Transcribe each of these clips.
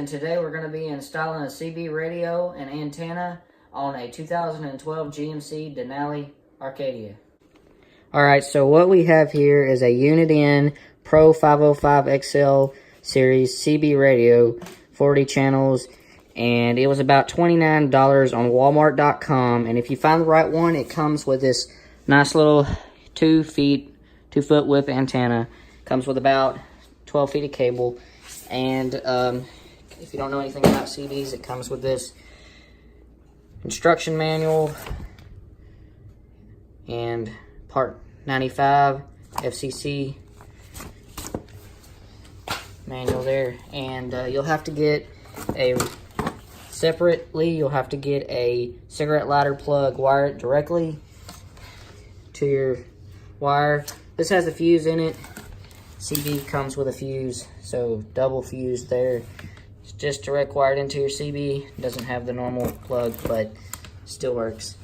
and today we're going to be installing a CB radio and antenna on a 2012 GMC Dinali Acadia. Alright, so what we have here is a Uniden Pro 505 XL series CB radio, 40 channels, and it was about $29 on Walmart.com. And if you find the right one, it comes with this nice little 2 foot width antenna. Comes with about 12 feet of cable. And if you don't know anything about CBs, it comes with this instruction manual and part 95 FCC manual there. And you'll have to get a cigarette lighter plug, wire it directly to your wire. This has a fuse in it. CB comes with a fuse, so double fuse there. It's just direct wired into your CB. It doesn't have the normal plug, but still works.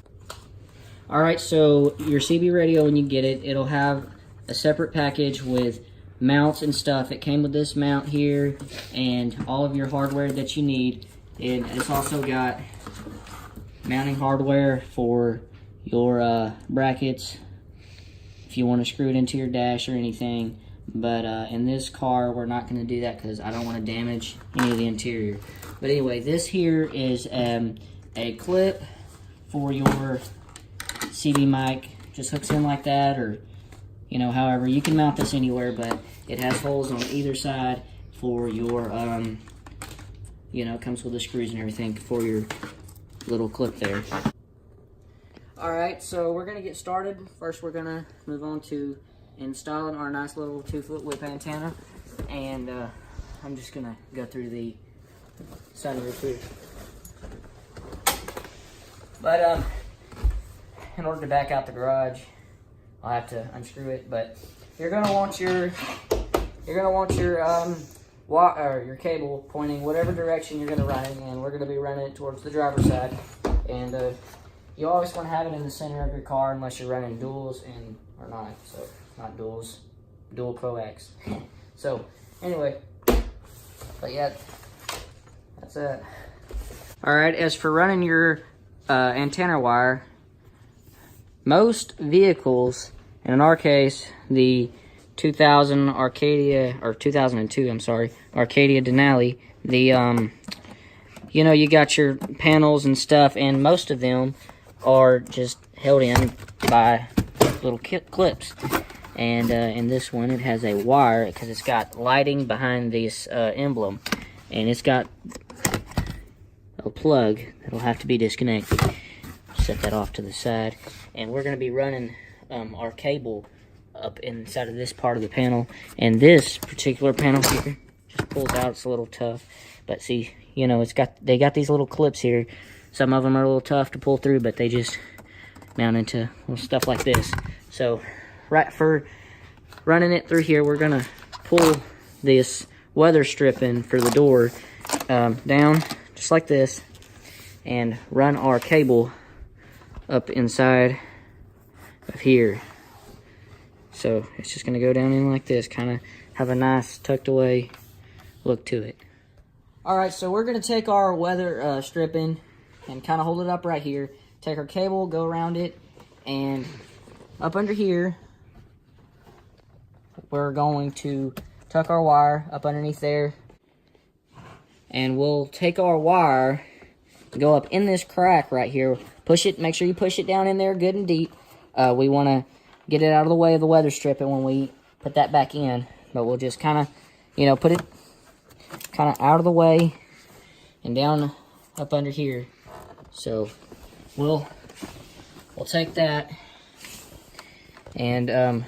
Alright, so your CB radio, when you get it, it'll have a separate package with mounts and stuff. It came with this mount here and all of your hardware that you need. And it's also got mounting hardware for your brackets if you want to screw it into your dash or anything. But in this car, we're not going to do that because I don't want to damage any of the interior. But anyway, this here is a clip for your CB mic. Just hooks in like that, or however. You can mount this anywhere, but it has holes on either side for your, it comes with the screws and everything for your little clip there. Alright, so we're going to get started. First, we're going to move on to installing our nice little 2 foot width antenna, and I'm just gonna go through the sunroof here. But in order to back out the garage, I'll have to unscrew it. But you're gonna want your your cable pointing whatever direction you're gonna run it, and we're gonna be running it towards the driver's side. And you always want to have it in the center of your car unless you're running duals or not. So. Not duals, dual coax. So, anyway, but yeah, that's it. Alright, as for running your antenna wire, most vehicles, and in our case, the 2002, Acadia Dinali, you got your panels and stuff, and most of them are just held in by little clips. And in this one, it has a wire because it's got lighting behind this emblem, and it's got a plug that'll have to be disconnected. Set that off to the side, and we're going to be running our cable up inside of this part of the panel. And this particular panel here just pulls out. It's a little tough, but see, they got these little clips here. Some of them are a little tough to pull through, but they just mount into little stuff like this. So right for running it through here, we're gonna pull this weather stripping for the door down just like this, and run our cable up inside of here. So it's just gonna go down in like this, kind of have a nice tucked away look to it. Alright, so we're gonna take our weather stripping and kind of hold it up right here. Take our cable, go around it, and up under here, we're going to tuck our wire up underneath there. And we'll take our wire, go up in this crack right here. Push it, make sure you push it down in there good and deep. We want to get it out of the way of the weather stripping when we put that back in. But we'll just kind of, put it kind of out of the way and down up under here. So we'll take that, and there's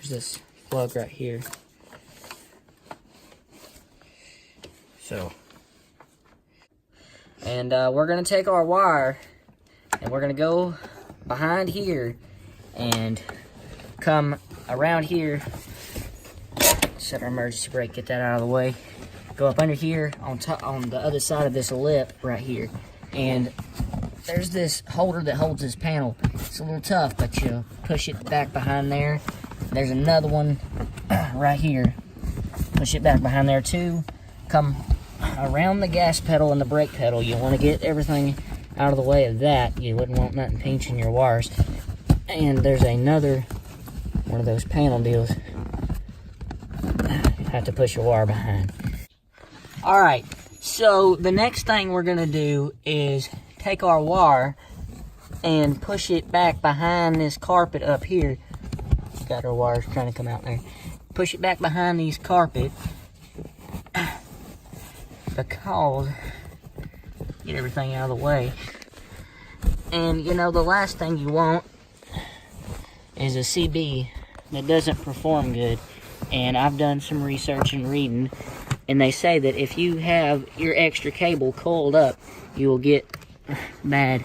this plug right here. So, and we're gonna take our wire and we're gonna go behind here and come around here. Set our emergency brake, get that out of the way. Go up under here on top, on the other side of this lip right here, and there's this holder that holds this panel. It's a little tough, but you push it back behind there. There's another one right here. Push it back behind there too. come around the gas pedal and the brake pedal. You want to get everything out of the way of that. You wouldn't want nothing pinching your wires. And there's another one of those panel deals. You have to push your wire behind. Alright, so the next thing we're going to do is take our wire and push it back behind this carpet up here. Got our wires trying to come out there. Push it back behind these carpet because get everything out of the way. And you know, the last thing you want is a CB that doesn't perform good. And I've done some research and reading, and they say that if you have your extra cable coiled up, you will get bad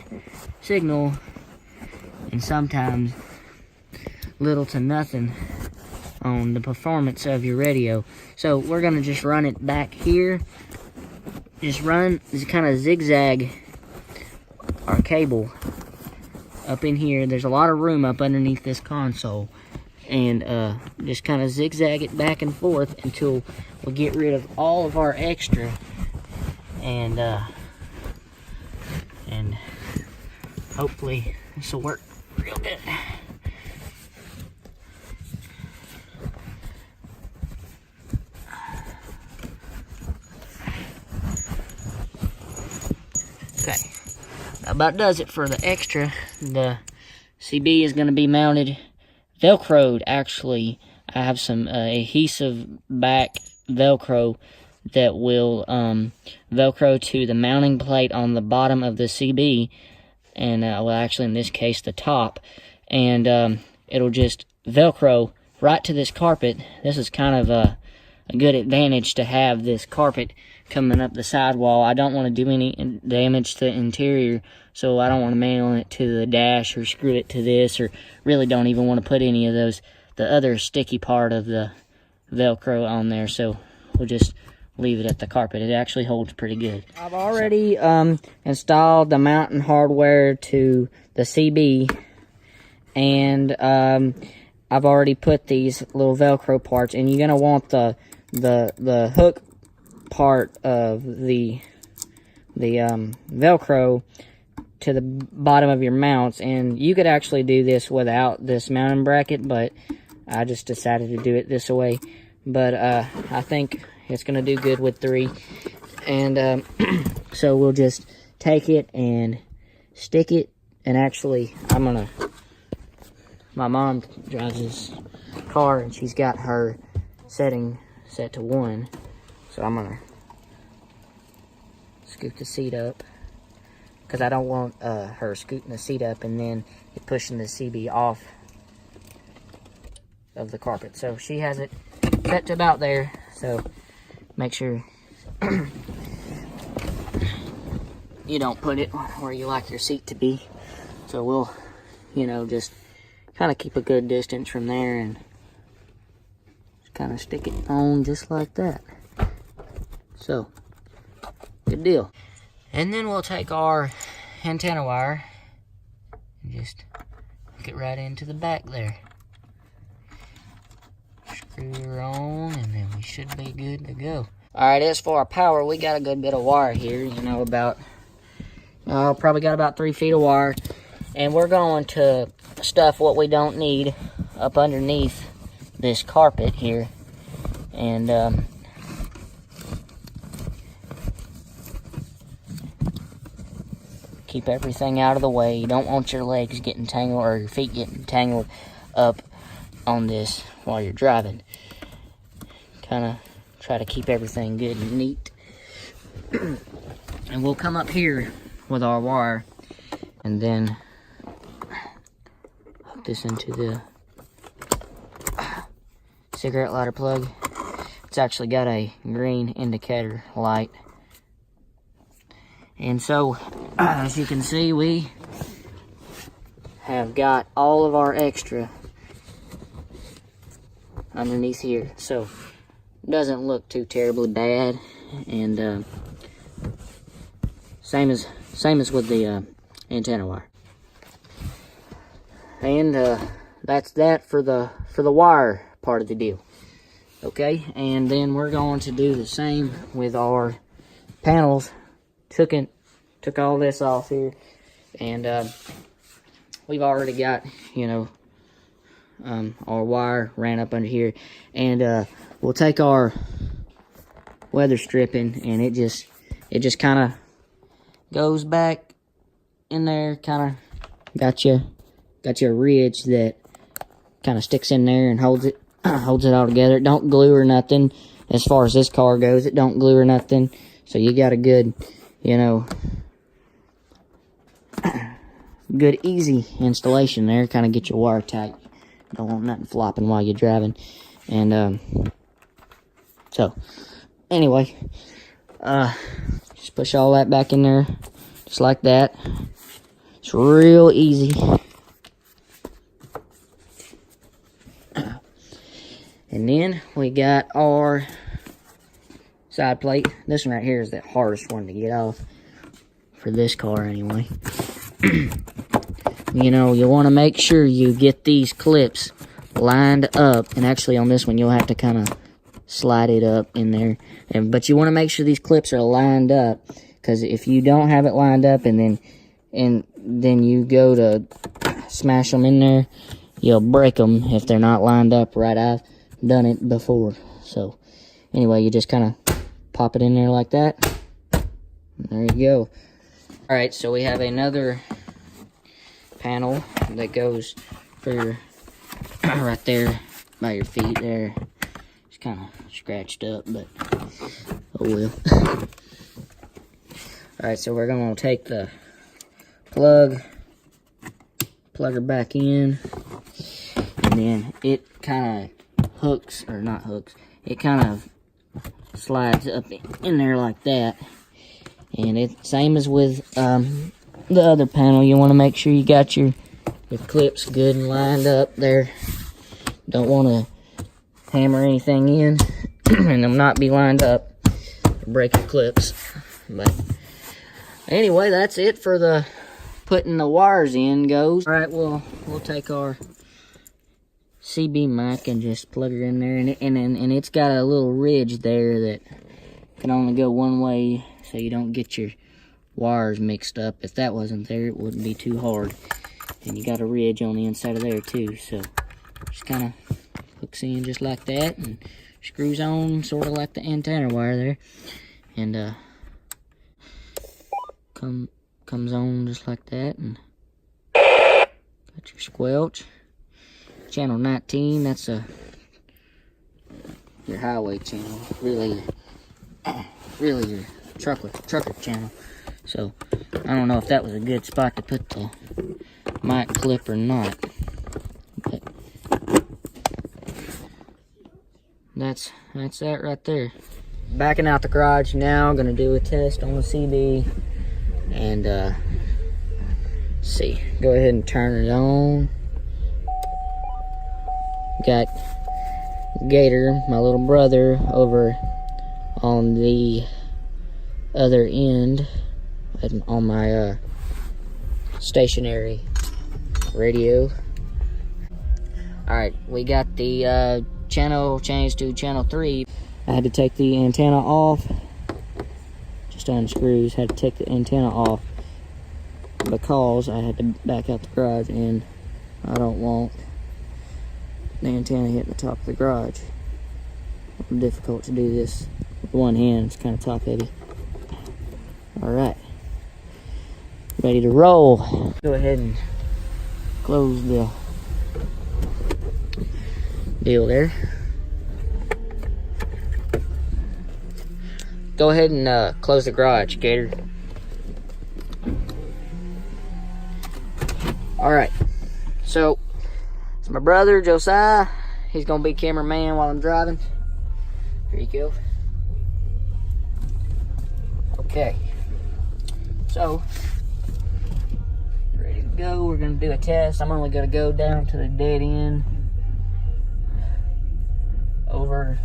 signal and sometimes little to nothing on the performance of your radio. So we're gonna just run it back here. Just kind of zigzag our cable up in here. There's a lot of room up underneath this console, and just kind of zigzag it back and forth until we get rid of all of our extra, and hopefully this will work real good. Okay, that about does it for the extra. The CB is going to be mounted Velcroed. Actually, I have some adhesive back Velcro that will Velcro to the mounting plate on the bottom of the CB, and well, actually in this case the top, and it'll just Velcro right to this carpet. This is kind of a good advantage to have this carpet coming up the sidewall. I don't want to do any damage to the interior, so I don't want to nail it to the dash or screw it to this, or really don't even want to put any of the other sticky part of the Velcro on there, so we'll just leave it at the carpet. It actually holds pretty good. I've already installed the mounting hardware to the CB, and I've already put these little Velcro parts, and you're gonna want the hook part of the Velcro to the bottom of your mounts. And you could actually do this without this mounting bracket, but I just decided to do it this way. But I think it's gonna do good with 3, and so we'll just take it and stick it. And actually, my mom drives this car, and she's got her setting set to 1. So I'm gonna scoot the seat up, because I don't want her scooting the seat up and then pushing the CB off of the carpet. So she has it set to about there, so make sure you don't put it where you like your seat to be. So we'll, you know, just kind of keep a good distance from there and kind of stick it on just like that. So, good deal. And then we'll take our antenna wire and just hook it right into the back there. Screw her on, and then we should be good to go. Alright, as for our power, we got a good bit of wire here, you know, about, probably got about 3 feet of wire. And we're going to stuff what we don't need up underneath this carpet here. And, keep everything out of the way. You don't want your legs getting tangled or your feet getting tangled up on this while you're driving. Kind of try to keep everything good and neat. And we'll come up here with our wire and then hook this into the cigarette lighter plug. It's actually got a green indicator light. And so, as you can see, we have got all of our extra underneath here. So, it doesn't look too terribly bad. And same as with the antenna wire. And that's that for the wire part of the deal. Okay, and then we're going to do the same with our panels. Took all this off here, and we've already got, you know, our wire ran up under here, and we'll take our weather stripping, and it just kind of goes back in there, kind of got you a ridge that kind of sticks in there and holds it all together. It don't glue or nothing. As far as this car goes, it don't glue or nothing, so you got a good, you know, good easy installation there. Kind of get your wire tight. Don't want nothing flopping while you're driving. And so anyway, just push all that back in there just like that. It's real easy. And then we got our side plate. This one right here is the hardest one to get off for this car anyway. You know, you want to make sure you get these clips lined up, and actually on this one you'll have to kind of slide it up in there, but you want to make sure these clips are lined up, because if you don't have it lined up and then you go to smash them in there, you'll break them if they're not lined up right. I've done it before. So anyway, you just kind of pop it in there like that. There you go. All right, so we have another panel that goes for your right there by your feet there. It's kind of scratched up, but oh well. All right, so we're gonna take the plug her back in, and then it kind of hooks, or not hooks, it kind of slides up in there like that. And it's same as with the other panel. You want to make sure you got your clips good and lined up there. Don't want to hammer anything in and them not be lined up or break your clips. But anyway, that's it for the putting the wires in goes. All right, we'll take our CB mic and just plug it in there, and it's got a little ridge there that can only go one way, so you don't get your wires mixed up. If that wasn't there, it wouldn't be too hard. And you got a ridge on the inside of there too, so just kind of hooks in just like that and screws on sort of like the antenna wire there, and comes on just like that. And got your squelch. Channel 19, that's your highway channel, really your trucker channel. So I don't know if that was a good spot to put the mic clip or not, but that's that right there. Backing out the garage now. Gonna do a test on the CB, and see, go ahead and turn it on. Got Gator, my little brother, over on the other end on my stationary radio. Alright, we got the channel changed to channel 3. I had to take the antenna off, just unscrews, had to take the antenna off because I had to back out the garage, and I don't want the antenna hitting the top of the garage. It's difficult to do this with one hand, it's kind of top heavy. Alright, ready to roll. Go ahead and close the deal there. Go ahead and close the garage, Gator. Alright, so it's my brother, Josiah. He's gonna be cameraman while I'm driving. Here you go. Okay, so ready to go. We're gonna do a test. I'm only gonna go down to the dead end over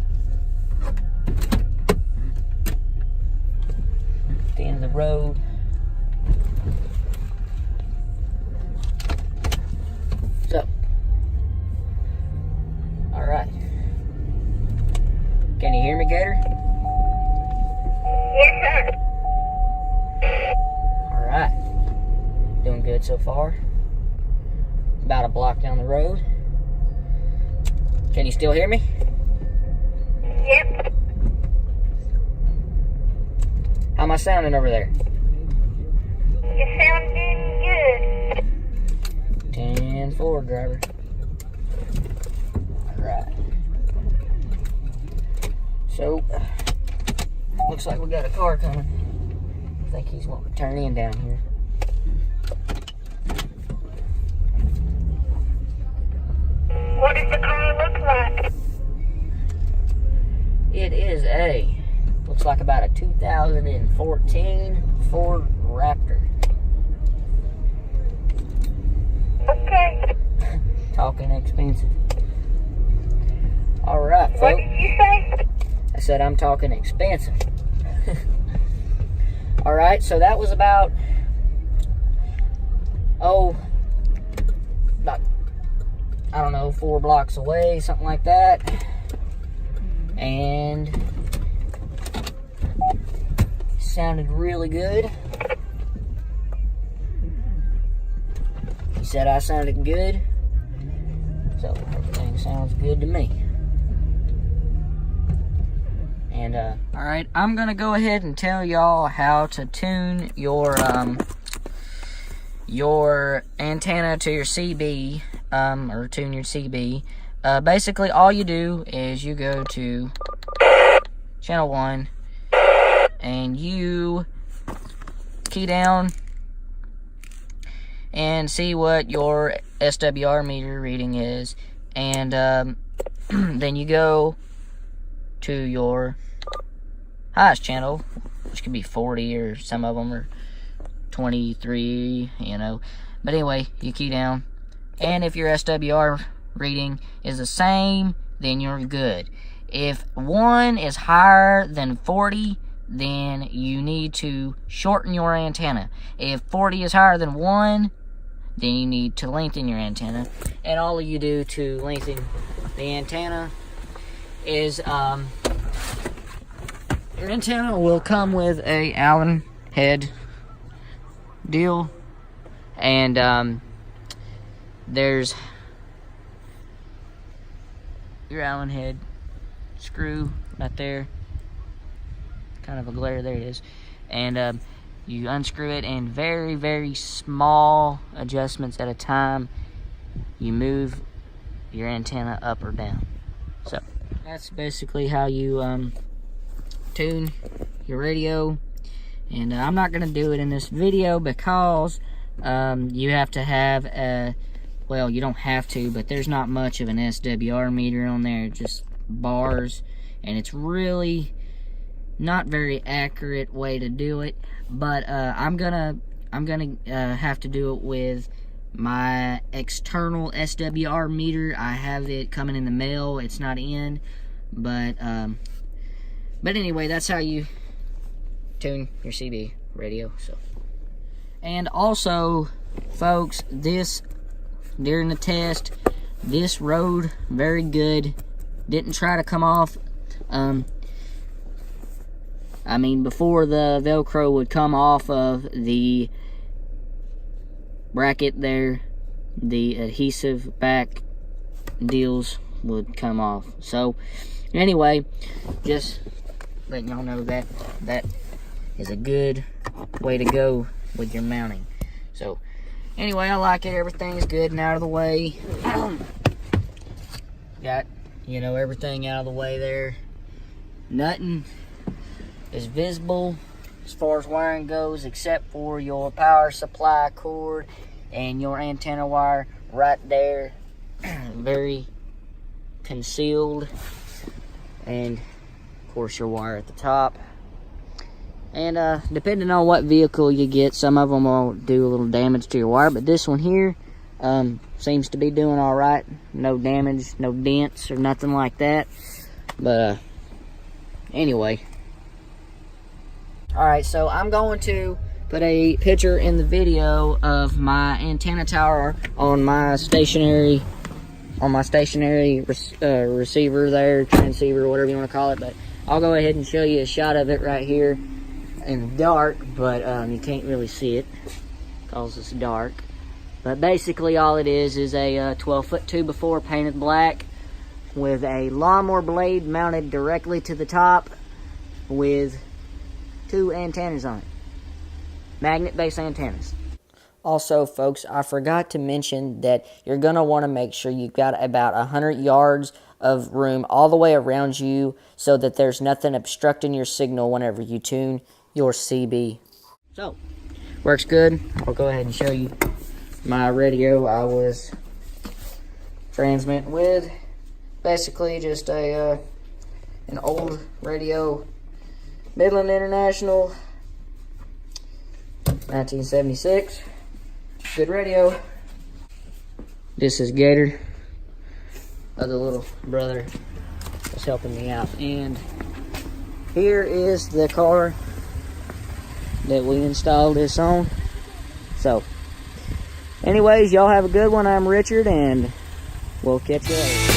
the end of the road. So, all right. good so far. About a block down the road. Can you still hear me? Yep. How am I sounding over there? You're sounding good. 10-4, driver. Alright. So, looks like we got a car coming. I think he's wanting to turn in down here. What does the car look like? It is looks like about a 2014 Ford Raptor. Okay. Talking expensive. Alright, folks. What did you say? I said I'm talking expensive. Alright, so that was about, I don't know, 4 blocks away, something like that. And sounded really good. He said I sounded good. So everything sounds good to me. And alright, I'm gonna go ahead and tell y'all how to tune your antenna to your CB, or tune your CB. Basically all you do is you go to channel 1 and you key down and see what your SWR meter reading is, and then you go to your highest channel, which could be 40, or some of them are 23, you know. But anyway, you key down, and if your SWR reading is the same, then you're good. If one is higher than 40, then you need to shorten your antenna. If 40 is higher than 1, then you need to lengthen your antenna. And all you do to lengthen the antenna is your antenna will come with a Allen head deal, and there's your Allen head screw right there, kind of a glare, there it is, and you unscrew it, and very, very small adjustments at a time, you move your antenna up or down. So that's basically how you tune your radio. And I'm not going to do it in this video because you have to have a, well, you don't have to, but there's not much of an SWR meter on there, just bars, and it's really not very accurate way to do it. But I'm gonna have to do it with my external SWR meter. I have it coming in the mail. It's not in, but anyway, that's how you tune your CB radio. So, and also, folks, this during the test, this rode very good. Didn't try to come off. I mean, before the Velcro would come off of the bracket there, the adhesive back deals would come off. So anyway, just letting y'all know that that is a good way to go with your mounting. So anyway, I like it. Everything's good and out of the way. Got, you know, everything out of the way there. Nothing is visible as far as wiring goes, except for your power supply cord and your antenna wire right there. Very concealed. And of course your wire at the top. And depending on what vehicle you get, some of them will do a little damage to your wire, but this one here seems to be doing all right. No damage, no dents or nothing like that. But anyway, all right, so I'm going to put a picture in the video of my antenna tower on my stationary receiver there, transceiver, whatever you want to call it. But I'll go ahead and show you a shot of it right here in the dark, but you can't really see it because it's dark. But basically all it is a 12-foot 2x4 painted black with a lawnmower blade mounted directly to the top with 2 antennas on it. Magnet-based antennas. Also, folks, I forgot to mention that you're going to want to make sure you've got about 100 yards of room all the way around you so that there's nothing obstructing your signal whenever you tune your CB. So, works good. I'll go ahead and show you my radio I was transmitting with. Basically just an old radio, Midland International, 1976. Good radio. This is Gator, other little brother that's helping me out. And here is the car that we installed this on. So, anyways, y'all have a good one. I'm Richard, and we'll catch you later.